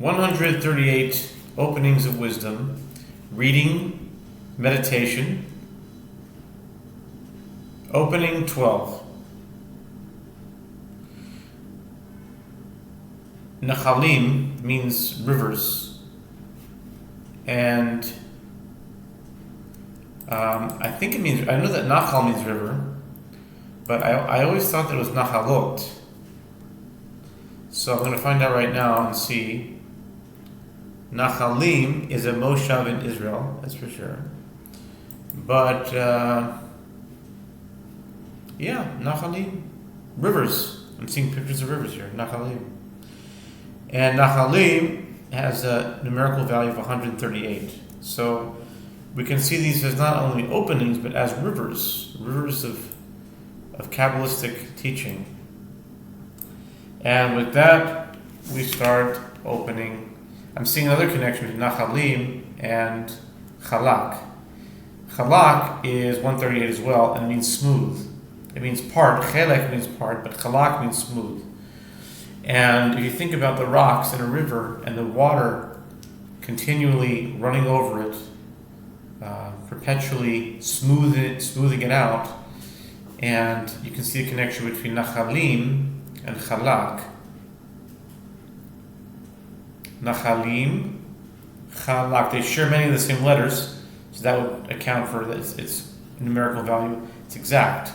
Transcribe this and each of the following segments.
138 openings of wisdom, reading, meditation. Opening 12. נחלים means rivers, and I think it means, I know that Nachal means river, but I always thought that it was Nahalot. So I'm going to find out right now and see. Nachalim is a moshav in Israel, that's for sure. But, Nachalim, rivers. I'm seeing pictures of rivers here, Nachalim. And Nachalim has a numerical value of 138. So we can see these as not only openings, but as rivers of Kabbalistic teaching. And with that, we start opening. I'm seeing another connection between Nachalim and Chalak. Chalak is 138 as well, and means smooth. It means part. Chelek means part, but Chalak means smooth. And if you think about the rocks in a river and the water continually running over it, perpetually smoothing it out, and you can see a connection between Nachalim and Chalak. Nachalim, Chalak, they share many of the same letters, so that would account for its numerical value. It's exact,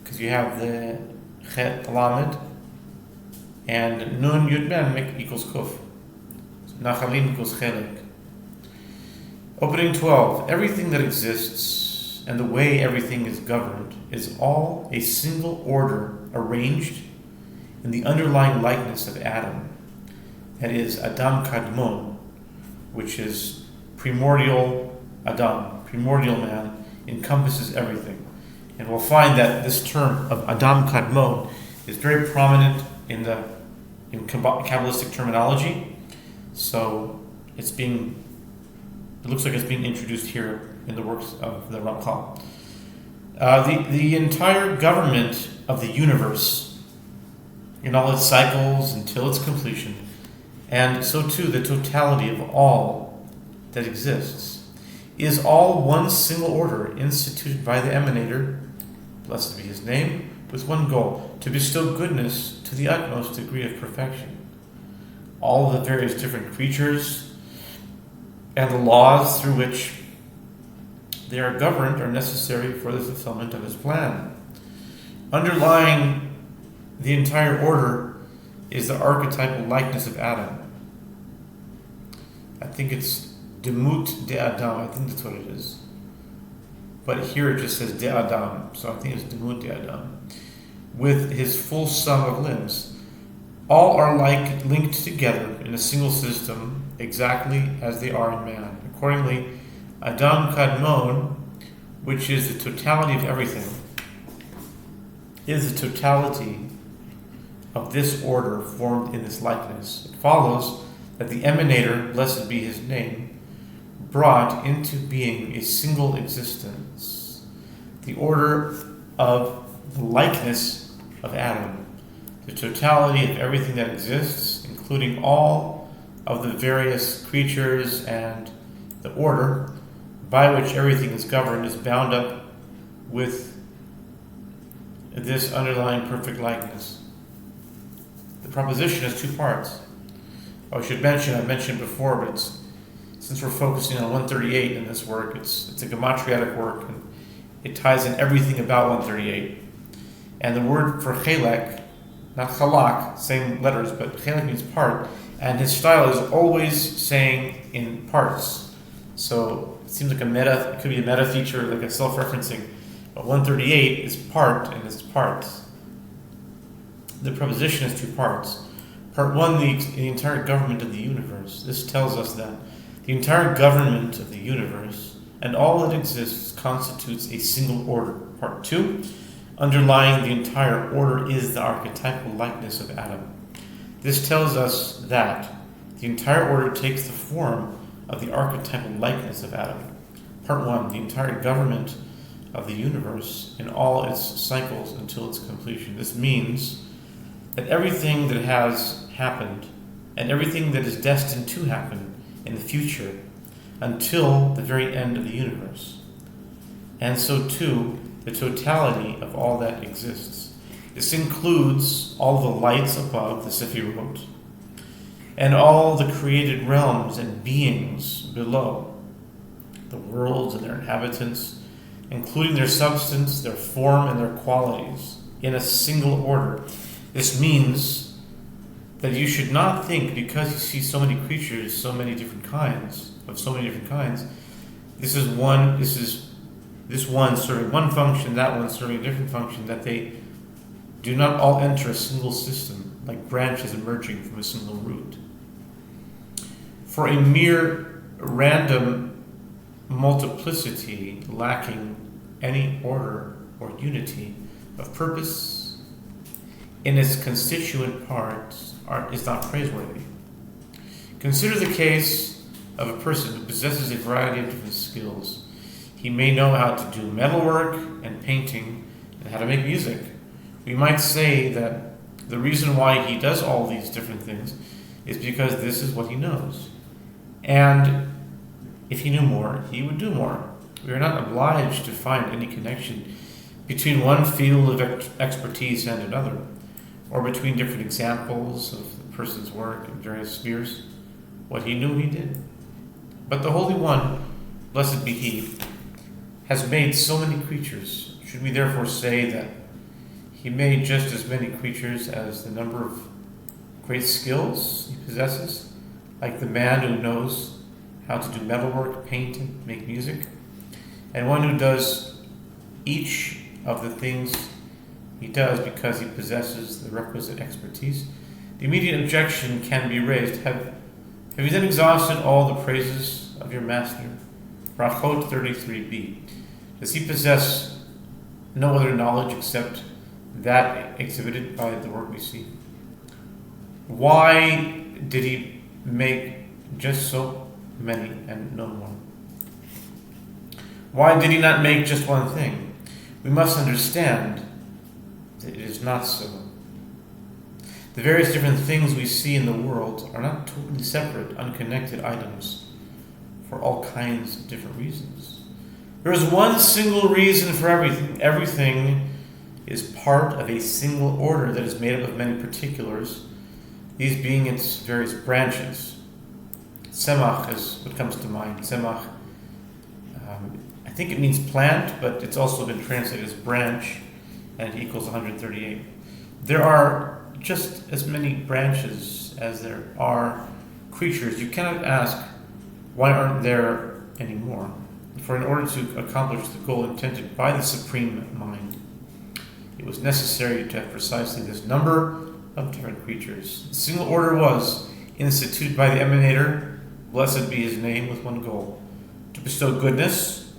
because you have the Chet Lamed, and Nun Yud Ben equals Kuf. So Nachalim equals Chelek. Opening 12. Everything that exists and the way everything is governed is all a single order arranged in the underlying likeness of Adam. That is Adam Kadmon, which is primordial Adam, primordial man, encompasses everything. And we'll find that this term of Adam Kadmon is very prominent in Kabbalistic terminology. So it looks like it's being introduced here in the works of the Ramchal. The entire government of the universe, in all its cycles until its completion, and so too the totality of all that exists, is all one single order instituted by the Emanator, blessed be his name, with one goal: to bestow goodness to the utmost degree of perfection. All the various different creatures and the laws through which they are governed are necessary for the fulfillment of his plan. Underlying the entire order is the archetypal likeness of Adam. I think it's Demut de Adam, I think that's what it is. But here it just says de Adam, so I think it's Demut de Adam. With his full sum of limbs. All are linked together in a single system, exactly as they are in man. Accordingly, Adam Kadmon, which is the totality of everything, is the totality of this order formed in this likeness. It follows that the Emanator, blessed be his name, brought into being a single existence, the order of the likeness of Adam, the totality of everything that exists, including all of the various creatures, and the order by which everything is governed is bound up with this underlying perfect likeness. The proposition has two parts. I mentioned before, but since we're focusing on 138 in this work, it's a gematriatic work, and it ties in everything about 138. And the word for chelek, not chalak, same letters, but chelek means part, and his style is always saying in parts. So it seems like it could be a meta feature, like a self-referencing. But 138 is part, and it's parts. The proposition has two parts. Part one, the entire government of the universe. This tells us that the entire government of the universe and all that exists constitutes a single order. Part two, underlying the entire order is the archetypal likeness of Adam. This tells us that the entire order takes the form of the archetypal likeness of Adam. Part one, the entire government of the universe in all its cycles until its completion. This means that everything that has happened and everything that is destined to happen in the future until the very end of the universe. And so too, the totality of all that exists. This includes all the lights above the Cipher, and all the created realms and beings below, the worlds and their inhabitants, including their substance, their form, and their qualities, in a single order. This means that you should not think, because you see so many creatures, so many different kinds, this one serving one function, that one serving a different function, that they do not all enter a single system, like branches emerging from a single root. For a mere random multiplicity lacking any order or unity of purpose in its constituent parts is not praiseworthy. Consider the case of a person who possesses a variety of different skills. He may know how to do metalwork and painting and how to make music. We might say that the reason why he does all these different things is because this is what he knows. And if he knew more, he would do more. We are not obliged to find any connection between one field of expertise and another, or between different examples of the person's work in various spheres. What he knew, he did. But the Holy One, blessed be He, has made so many creatures. Should we therefore say that He made just as many creatures as the number of great skills He possesses, like the man who knows how to do metalwork, paint, and make music, and one who does each of the things he does because he possesses the requisite expertise? The immediate objection can be raised: Have you then exhausted all the praises of your master? Brachot 33b. Does he possess no other knowledge except that exhibited by the work we see? Why did he make just so many and no more? Why did he not make just one thing? We must understand that it is not so. The various different things we see in the world are not totally separate, unconnected items for all kinds of different reasons. There is one single reason for everything. Everything is part of a single order that is made up of many particulars, these being its various branches. Semach is what comes to mind. Semach, I think it means plant, but it's also been translated as branch, and it equals 138. There are just as many branches as there are creatures. You cannot ask, why aren't there any more? For in order to accomplish the goal intended by the Supreme Mind, it was necessary to have precisely this number of different creatures. The single order was instituted by the Emanator, blessed be his name, with one goal: to bestow goodness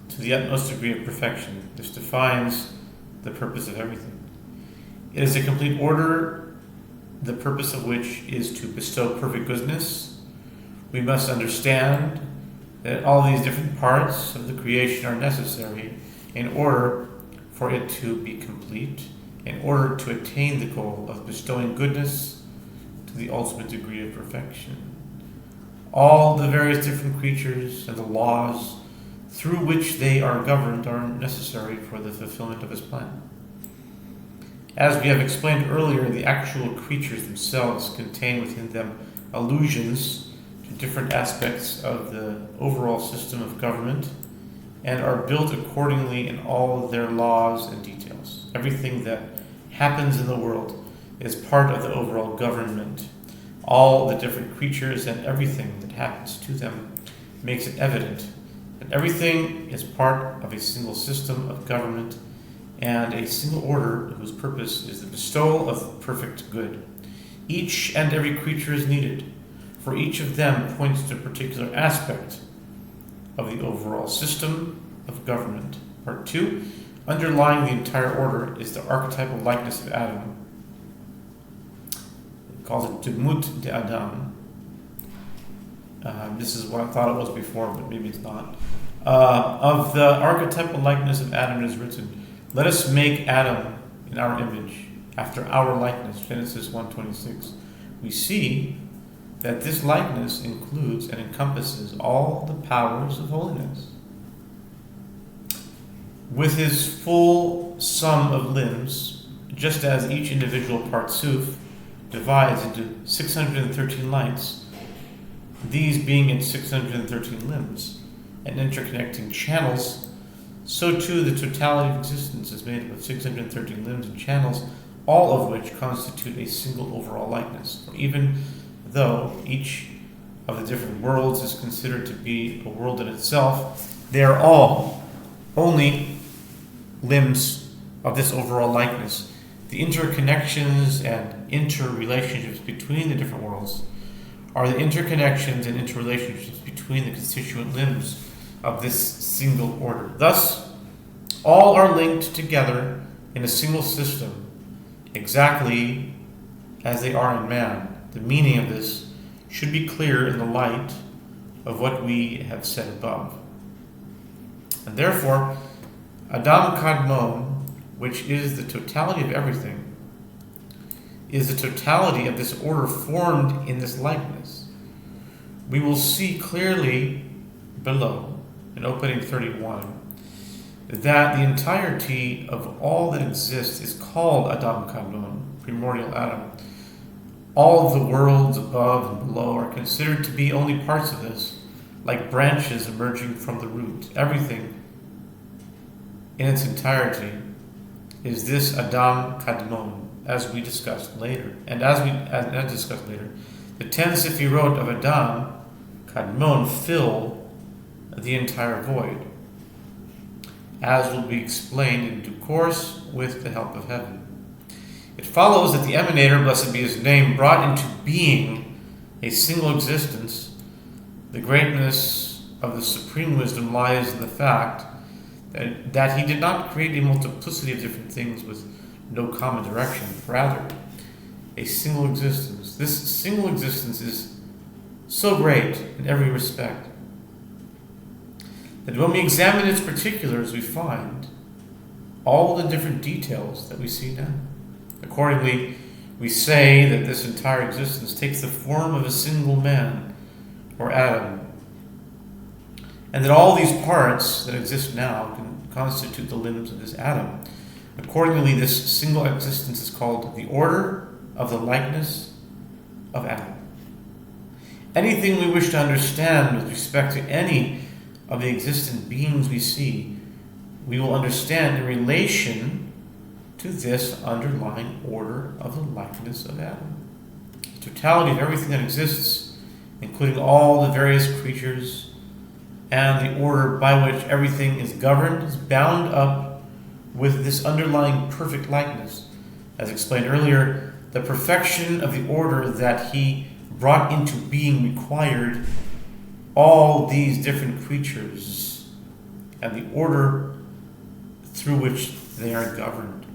to the utmost degree of perfection. This defines the purpose of everything. It is a complete order, the purpose of which is to bestow perfect goodness. We must understand that all these different parts of the creation are necessary in order for it to be complete, in order to attain the goal of bestowing goodness to the ultimate degree of perfection. All the various different creatures and the laws through which they are governed are necessary for the fulfillment of his plan. As we have explained earlier, the actual creatures themselves contain within them allusions to different aspects of the overall system of government and are built accordingly in all of their laws and details. Everything that happens in the world is part of the overall government. All the different creatures and everything that happens to them makes it evident that everything is part of a single system of government and a single order whose purpose is the bestowal of perfect good. Each and every creature is needed, for each of them points to a particular aspect of the overall system of government. Part 2, underlying the entire order is the archetypal likeness of Adam. It calls it Demut de Adam. This is what I thought it was before, but maybe it's not. Of the archetypal likeness of Adam, it is written, "Let us make Adam in our image, after our likeness," Genesis 1:26. We see that this likeness includes and encompasses all the powers of holiness. With his full sum of limbs, just as each individual partsuf divides into 613 lights, these being its 613 limbs and interconnecting channels, so too the totality of existence is made up of 613 limbs and channels, all of which constitute a single overall likeness. For even though each of the different worlds is considered to be a world in itself, they are all only limbs of this overall likeness. The interconnections and interrelationships between the different worlds are the interconnections and interrelationships between the constituent limbs of this single order. Thus, all are linked together in a single system, exactly as they are in man. The meaning of this should be clear in the light of what we have said above. And therefore, Adam Kadmon, which is the totality of everything, is the totality of this order formed in this likeness. We will see clearly below, in opening 31, that the entirety of all that exists is called Adam Kadmon, primordial Adam. All of the worlds above and below are considered to be only parts of this, like branches emerging from the root. Everything in its entirety is this Adam Kadmon, as we discussed later. And as discussed later, the 10 Sephirot of Adam Kadmon fill the entire void, as will be explained in due course with the help of heaven. It follows that the Emanator, blessed be his name, brought into being a single existence. The greatness of the supreme wisdom lies in the fact that he did not create a multiplicity of different things with no common direction, rather a single existence. This single existence is so great in every respect that when we examine its particulars, we find all the different details that we see now. Accordingly, we say that this entire existence takes the form of a single man, or Adam, and that all these parts that exist now can constitute the limbs of this Adam. Accordingly, this single existence is called the order of the likeness of Adam. Anything we wish to understand with respect to any of the existent beings we see, we will understand in relation to this underlying order of the likeness of Adam. The totality of everything that exists, including all the various creatures, and the order by which everything is governed, is bound up with this underlying perfect likeness. As explained earlier, the perfection of the order that he brought into being required all these different creatures and the order through which they are governed.